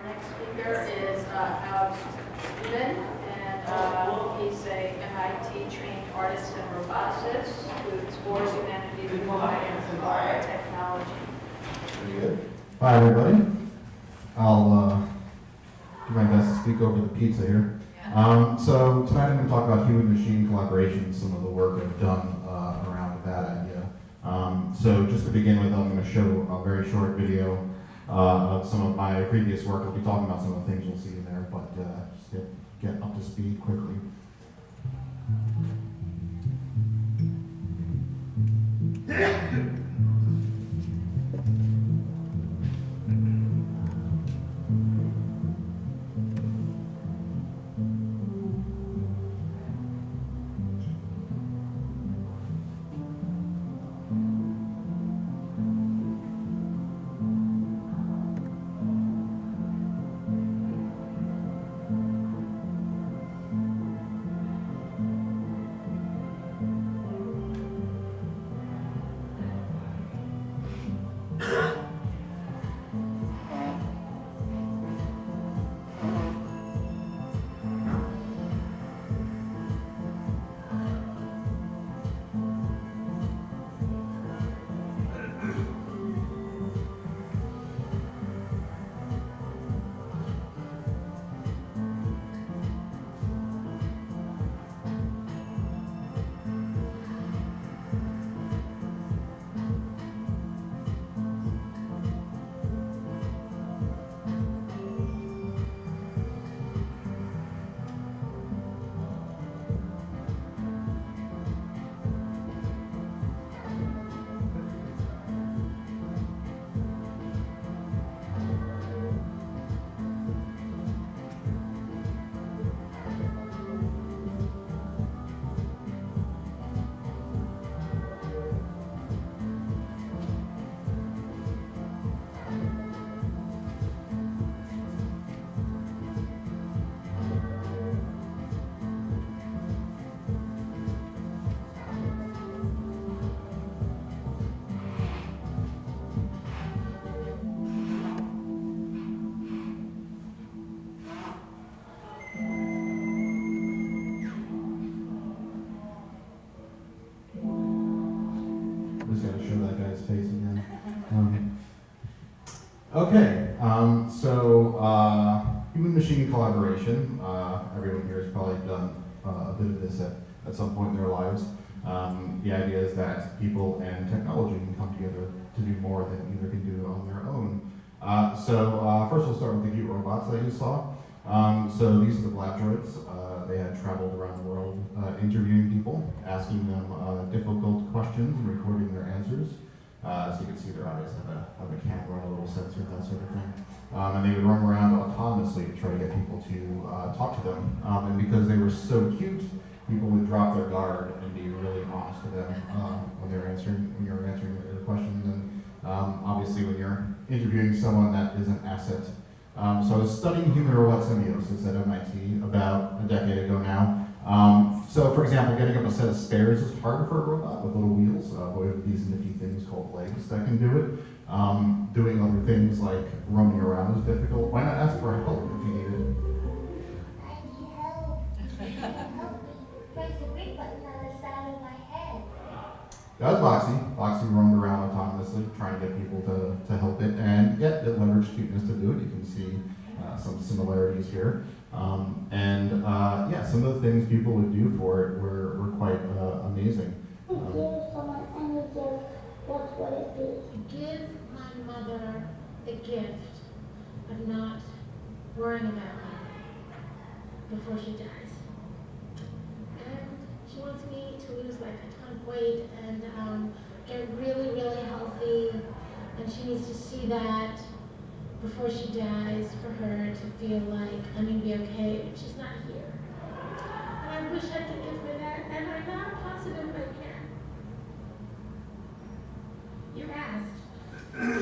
next speaker is Reben, and he's a MIT-trained artist and roboticist who explores humanity through science and biotechnology. Pretty good. Hi, everybody. I'll do my best to speak over the pizza here. So tonight I'm going to talk about human-machine collaboration, some of the work I've done around that idea. So just to begin with, I'm going to show a very short video of some of my previous work. I'll be talking about some of the things you'll see in there, but just get up to speed quickly. Human-machine collaboration. Everyone here has probably done a bit of this at some point in their lives. The idea is that people and technology can come together to do more than either can do on their own. First we'll start with the cute robots that you saw. So these are the black droids. They had traveled around the world interviewing people, asking them difficult questions and recording their answers. So you can see their eyes have a camera, a little sensor, that sort of thing. And they would roam around autonomously to try to get people to talk to them. And because they were so cute, people would drop their guard and be really honest to them when you're answering their questions. And obviously, when you're interviewing someone, that is an asset. So I was studying human-robot symbiosis at MIT about a decade ago now. So for example, getting up a set of stairs is hard for a robot with little wheels, but we have these nifty things called legs that can do it. Doing other things like roaming around is difficult. Why not ask for help if you need it? I need help. Help me. Press the big button on the side of my head. That was Boxy. Boxy roamed around autonomously, trying to get people to help it, and yeah, it leveraged cuteness to do it. You can see some similarities here. Some of the things people would do for it were quite amazing. Give someone any gift, what would it be? Give my mother the gift of not worrying about me before she dies. And she wants me to lose like a ton of weight and get really, really healthy. And she needs to see that before she dies, for her to feel like I'm going to be okay, but she's not here. And I wish I could give her that, and I'm not positive I can. You asked.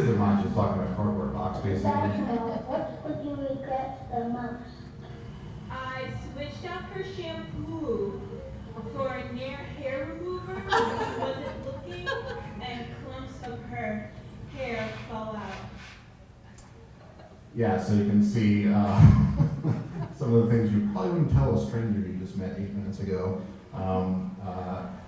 The mind just talking about a cardboard box, basically. What would you regret the most? I switched out her shampoo for a hair remover when she wasn't looking, and clumps of her hair fall out. Yeah, so you can see some of the things you probably wouldn't tell a stranger you just met 8 minutes ago.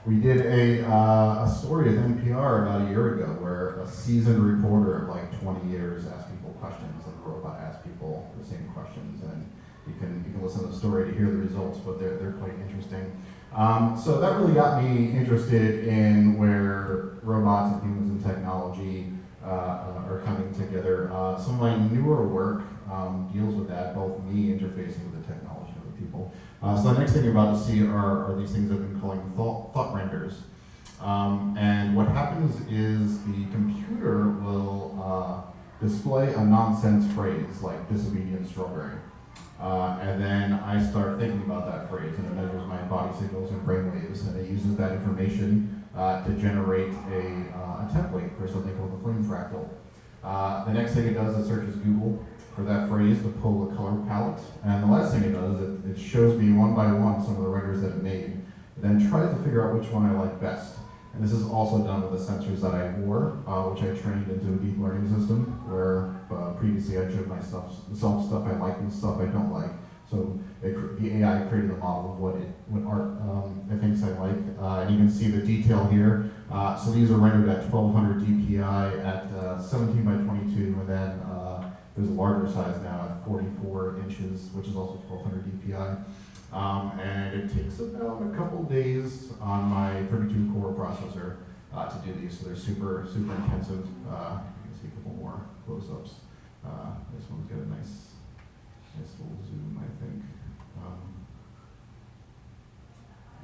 We did a story with NPR about a year ago where a seasoned reporter of like 20 years asked people questions, and the robot asked people the same questions, and you can listen to the story to hear the results, but they're quite interesting. So that really got me interested in where robots and humans and technology are coming together. Some of my newer work deals with that, both me interfacing with the technology and other people. So the next thing you're about to see are these things I've been calling thought renders. And what happens is the computer will display a nonsense phrase like disobedient strawberry. And then I start thinking about that phrase, and it measures my body signals and brain waves, and it uses that information to generate a template for something called the flame fractal. The next thing it does is searches Google for that phrase to pull the color palette, and the last thing it does is it shows me one by one some of the renders that it made, and then tries to figure out which one I like best. And this is also done with the sensors that I wore, which I trained into a deep learning system, where previously I showed myself stuff I like and stuff I don't like. So the AI created a model of what art it thinks I like. And you can see the detail here. So these are rendered at 1200 DPI at 17 by 22, and then there's a larger size now at 44 inches, which is also 1200 DPI. And it takes about a couple days on my 32 core processor to do these, so they're super intensive. You can see a couple more close-ups. This one's got a nice little zoom, I think.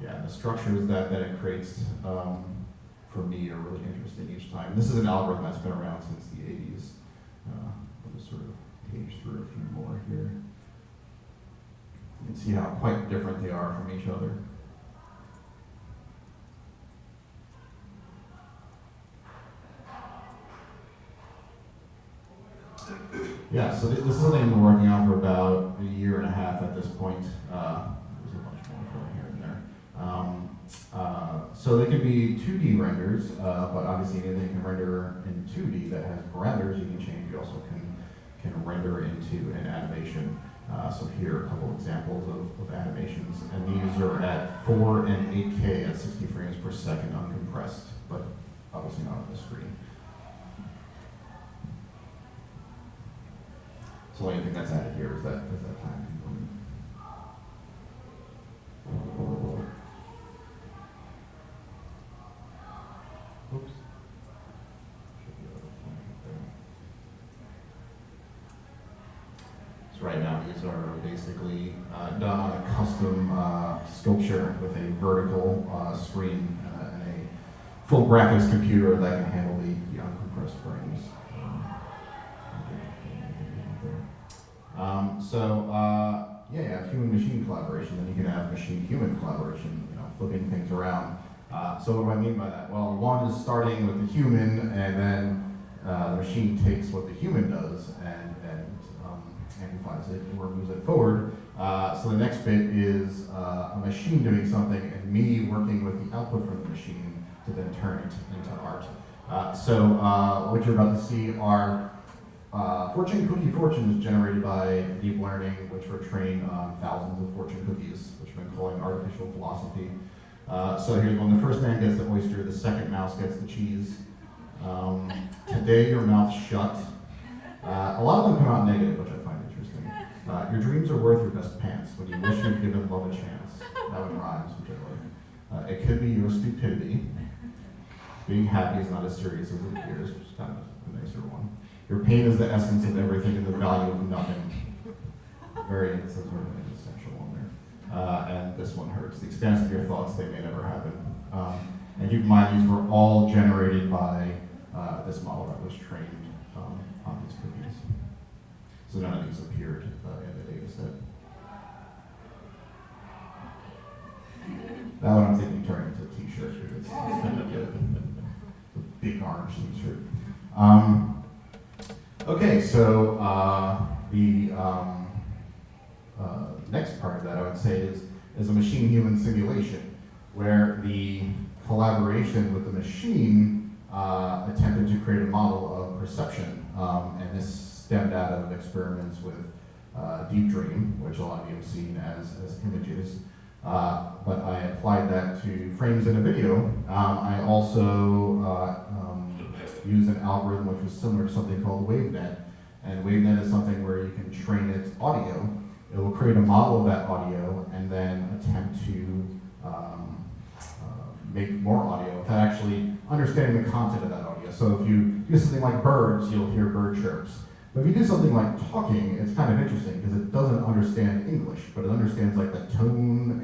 Yeah, the structures that it creates for me are really interesting each time. This is an algorithm that's been around since the 80s. I'll just sort of page through a few more here. You can see how quite different they are from each other. Yeah, so this is something I've been working on for about a year and a half at this point. There's a bunch more going here and there. So they can be 2D renders, but obviously anything can render in 2D that has parameters you can change. You also can render into an animation. So here are a couple examples of animations, and these are at 4 and 8K at 60 frames per second uncompressed, but obviously not on the screen. So the only thing that's added here is that time component. Oops. Should be able to find it there. So right now these are basically done on a custom sculpture with a vertical screen and a full graphics computer that can handle the uncompressed frames. Yeah, you have human-machine collaboration, then you can have machine-human collaboration, flipping things around. So what do I mean by that? Well, one is starting with the human, and then the machine takes what the human does and amplifies it or moves it forward. So the next bit is a machine doing something and me working with the output from the machine to then turn it into art. So what you're about to see are fortune cookie fortunes generated by deep learning, which were trained on thousands of fortune cookies, which we've been calling artificial philosophy. So here's one: the first man gets the oyster, the second mouse gets the cheese. Today your mouth's shut. A lot of them come out negative, which I find interesting. Your dreams are worth your best pants when you wish you'd given love a chance. That one rhymes, which I like. It could be your stupidity. Being happy is not as serious as it appears, which is kind of a nicer one. Your pain is the essence of everything and the value of nothing. It's a sort of an essential one there. And this one hurts. The expanse of your thoughts, they may never happen. And keep in mind, these were all generated by this model that was trained on these cookies. So none of these appeared in the data set. That one I'm thinking turning into a t-shirt because it's kind of a big orange t-shirt. Okay, so the next part of that I would say is a machine-human simulation, where the collaboration with the machine attempted to create a model of perception, and this stemmed out of experiments with Deep Dream, which a lot of you have seen as images. But I applied that to frames in a video. I also used an algorithm which was similar to something called WaveNet. And WaveNet is something where you can train its audio. It will create a model of that audio and then attempt to make more audio without actually understanding the content of that audio. So if you do something like birds, you'll hear bird chirps. But if you do something like talking, it's kind of interesting because it doesn't understand English, but it understands like the tone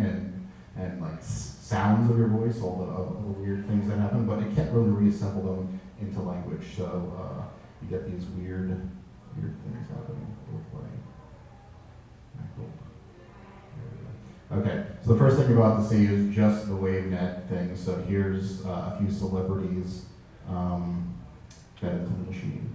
and like sounds of your voice, all the weird things that happen, but it can't really reassemble them into language. So you get these weird things happening with playing. Okay, so the first thing you're about to see is just the WaveNet thing. So here's a few celebrities fed into the machine.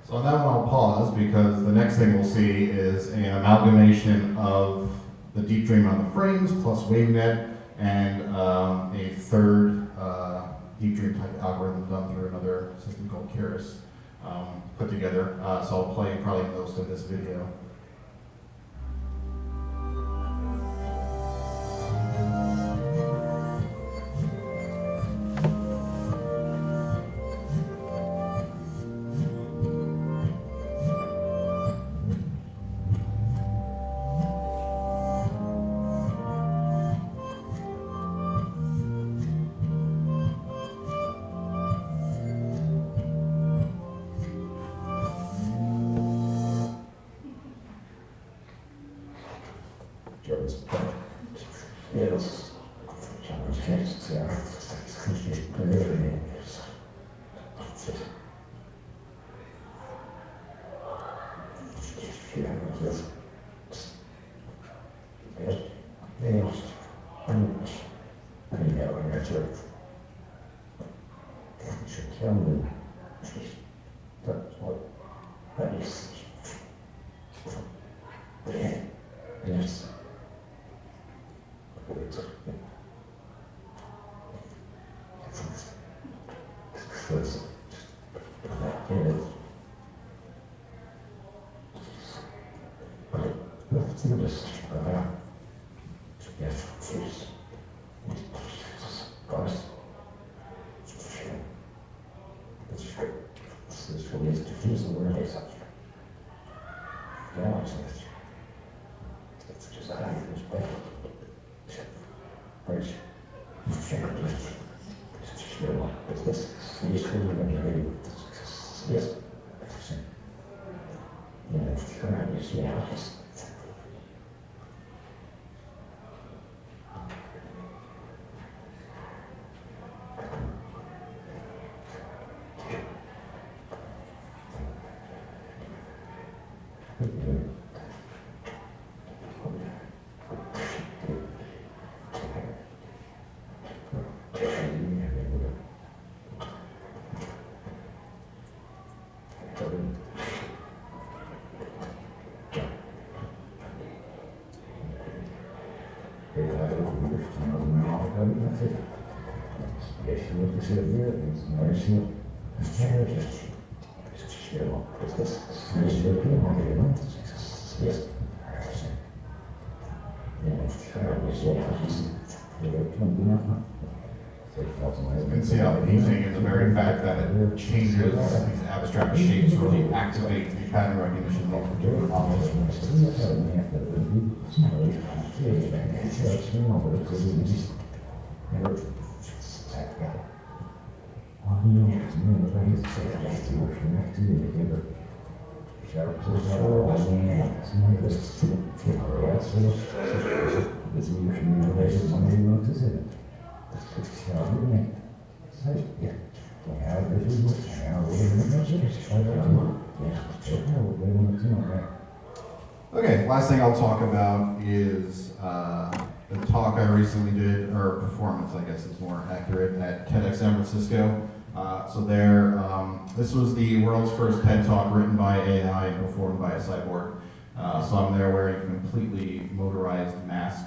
So on that one I'll pause because the next thing we'll see is an amalgamation of the Deep Dream on the frames plus WaveNet and a third Deep Dream type algorithm done through another system called Keras put together. So I'll play probably most of this video. You can see how the painting is the very fact that it changes these abstract shapes really activate the pattern recognition of particular models. Okay, last thing I'll talk about is the talk I recently did, or performance, I guess is more accurate, at TEDx San Francisco. This was the world's first TED Talk written by AI and performed by a cyborg. So I'm there wearing a completely motorized mask,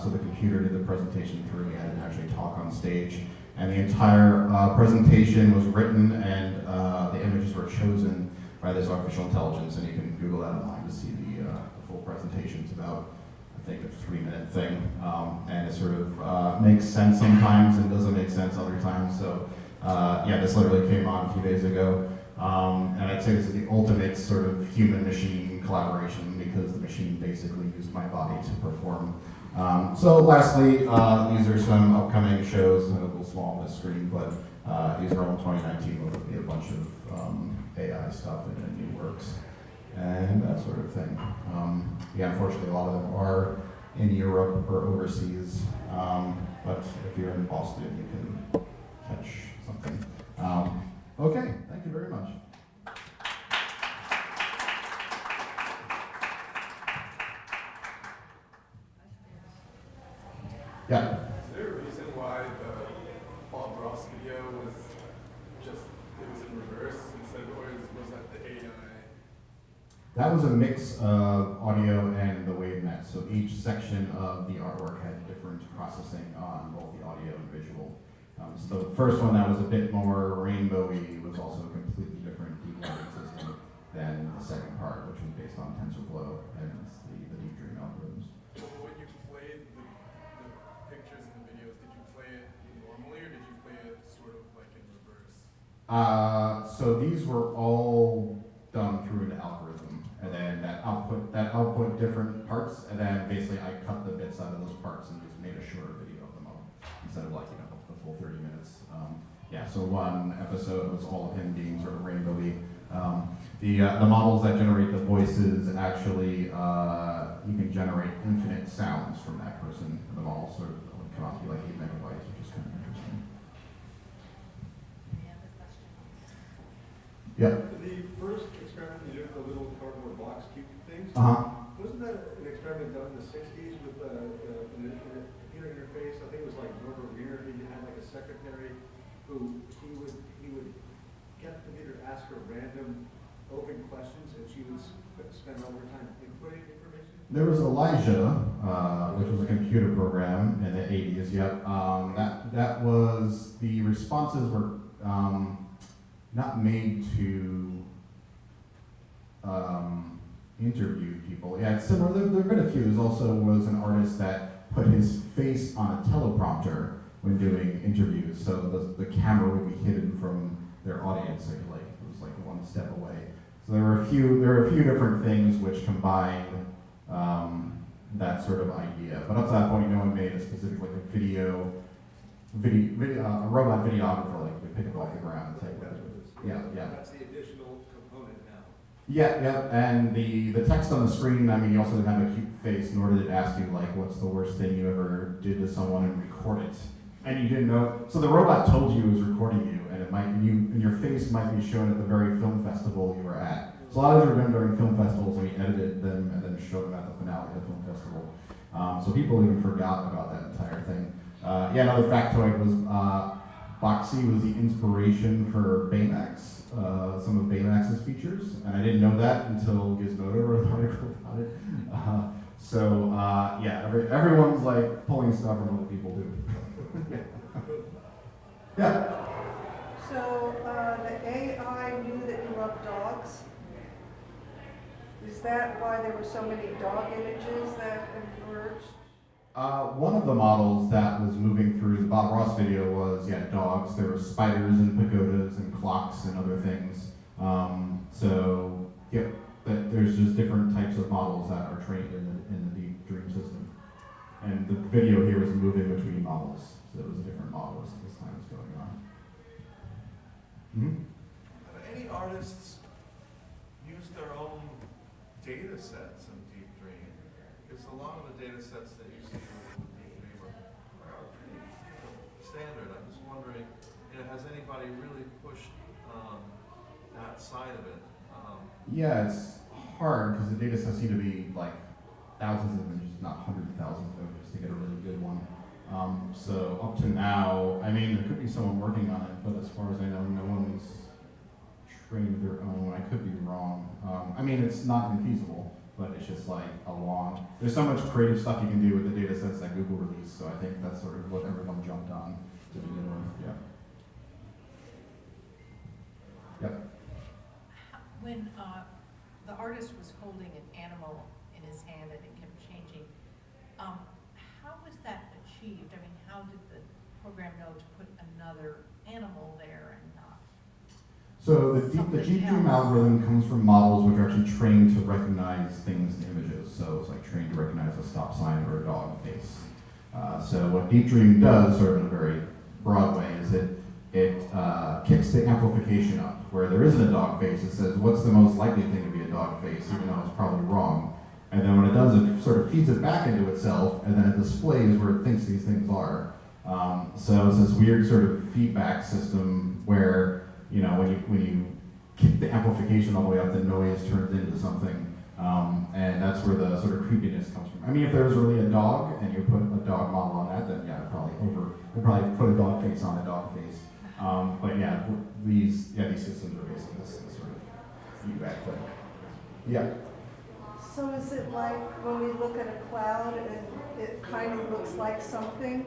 so the computer did the presentation through me. I didn't actually talk on stage. And the entire presentation was written and the images were chosen by this artificial intelligence, and you can Google that online to see the full presentation. It's about, I think, a 3-minute thing, and it sort of makes sense sometimes and doesn't make sense other times. So yeah, this literally came on a few days ago, and I'd say this is the ultimate sort of human-machine collaboration because the machine basically used my body to perform. So lastly, these are some upcoming shows, a little small on the screen, but these are all in 2019. Will be a bunch of AI stuff and new works and that sort of thing. Yeah, unfortunately, a lot of them are in Europe or overseas, but if you're in Boston, you can catch something. Okay, thank you very much. Yeah. Is there a reason why the Bob Ross video was in reverse instead of, or was that the AI? That was a mix of audio and the wavenet. So each section of the artwork had different processing on both the audio and visual. So the first one that was a bit more rainbowy was also a completely different deep learning system than the second part, which was based on TensorFlow and the deep dream algorithms. When you played the pictures and the videos, did you play it normally or did you play it sort of like in reverse? So these were all done through an algorithm, and then that output different parts, and then basically I cut the bits out of those parts and just made a shorter video of them all instead of like the full 30 minutes. Yeah, so one episode was all of him being sort of rainbowy. The models that generate the voices actually you can generate infinite sounds from that person. The model sort of would come out to be like 8 megabytes, which is kind of interesting. Any other questions? Yeah. The first experiment you did with the little cardboard box cube things, wasn't that an experiment done in the 60s with an computer interface? I think it was like Norbert Wiener. He had like a secretary who he would get the computer to ask her random open questions, and she would spend all her time inputting information. There was Elijah, which was a computer program in the 80s. Yep. That was, the responses were not made to interview people. Yeah, it's similar. There have been a few. There also was an artist that put his face on a teleprompter when doing interviews, so the camera would be hidden from their audience. So it was like one step away. So there were a few different things which combined that sort of idea. But up to that point, no one made a specific like a video a robot videographer like we pick it off the ground and take that. Yeah. That's the additional component now. Yeah, and the text on the screen, I mean, you also didn't have a cute face, nor did it ask you, like, what's the worst thing you ever did to someone and record it. And you didn't know, so the robot told you it was recording you, and your face might be shown at the very film festival you were at. So a lot of these were done during film festivals, and we edited them and then showed them at the finale of the film festival. So people even forgot about that entire thing. Another factoid was Boxy was the inspiration for Baymax, some of Baymax's features, and I didn't know that until Gizmodo wrote an article about it. Everyone's like pulling stuff from what people do. Yeah. So the AI knew that you love dogs. Is that why there were so many dog images that emerged? One of the models that was moving through the Bob Ross video was, dogs. There were spiders and pagodas and clocks and other things. There's just different types of models that are trained in the deep dream system. And the video here was moving between models. So it was a different model as this time was going on. Mm-hmm. Have any artists used their own data sets in Deep Dream? Because a lot of the data sets that you see in Deep Dream are pretty standard. I'm just wondering, has anybody really pushed that side of it? Yeah, it's hard because the data sets seem to be like thousands of images, not hundreds of thousands of images to get a really good one. So up to now, I mean, there could be someone working on it, but as far as I know, no one's trained their own. I could be wrong. I mean, it's not infeasible, but it's just like there's so much creative stuff you can do with the data sets that Google released, so I think that's sort of what everyone jumped on to begin with, Yep. When the artist was holding an animal in his hand and it kept changing, how was that achieved? I mean, how did the program know to put another animal there and not? So the Deep Dream algorithm comes from models which are actually trained to recognize things in images. So it's like trained to recognize a stop sign or a dog face. So what Deep Dream does, sort of in a very broad way, is it kicks the amplification up. Where there isn't a dog face, it says, what's the most likely thing to be a dog face, even though it's probably wrong. And then when it does, it sort of feeds it back into itself, and then it displays where it thinks these things are. So it's this weird sort of feedback system where, when you kick the amplification all the way up, the noise turns into something. And that's where the sort of creepiness comes from. I mean, if there was really a dog, and you put a dog model on that, then it'd probably put a dog face on a dog face. These systems are basically this sort of feedback thing. Yeah. So is it like when we look at a cloud and it kind of looks like something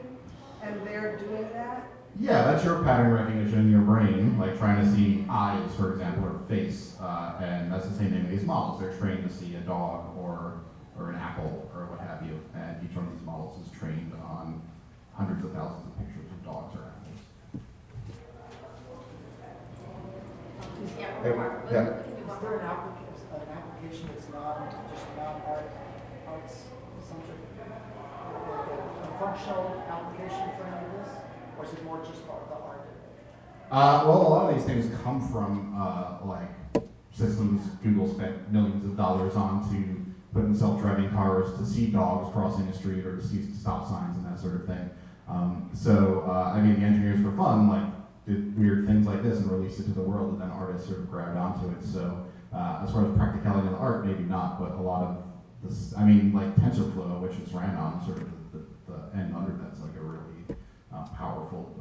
and they're doing that? Yeah, that's your pattern recognition in your brain, like trying to see eyes, for example, or face, and that's the same thing with these models. They're trained to see a dog or an apple or what have you, and each one of these models is trained on hundreds of thousands of pictures of dogs or apples. Is there an application that's not just arts centric, a functional application for any of this, or is it more just the art? Well, a lot of these things come from systems Google spent millions of dollars on to put in self-driving cars to see dogs crossing the street or to see stop signs and that sort of thing. The engineers for fun did weird things like this and released it to the world, and then artists sort of grabbed onto it. So as far as practicality in the art, maybe not, but a lot of this, TensorFlow, which is ran on sort of the end under that's like a really powerful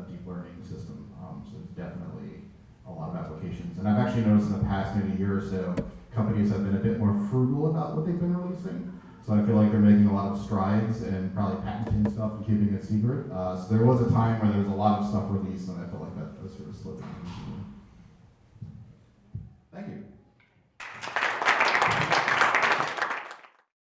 deep learning system. So there's definitely a lot of applications. And I've actually noticed in the past maybe year or so, companies have been a bit more frugal about what they've been releasing. So I feel like they're making a lot of strides and probably patenting stuff and keeping it secret. So there was a time where there was a lot of stuff released, and I felt like that was sort of slipping.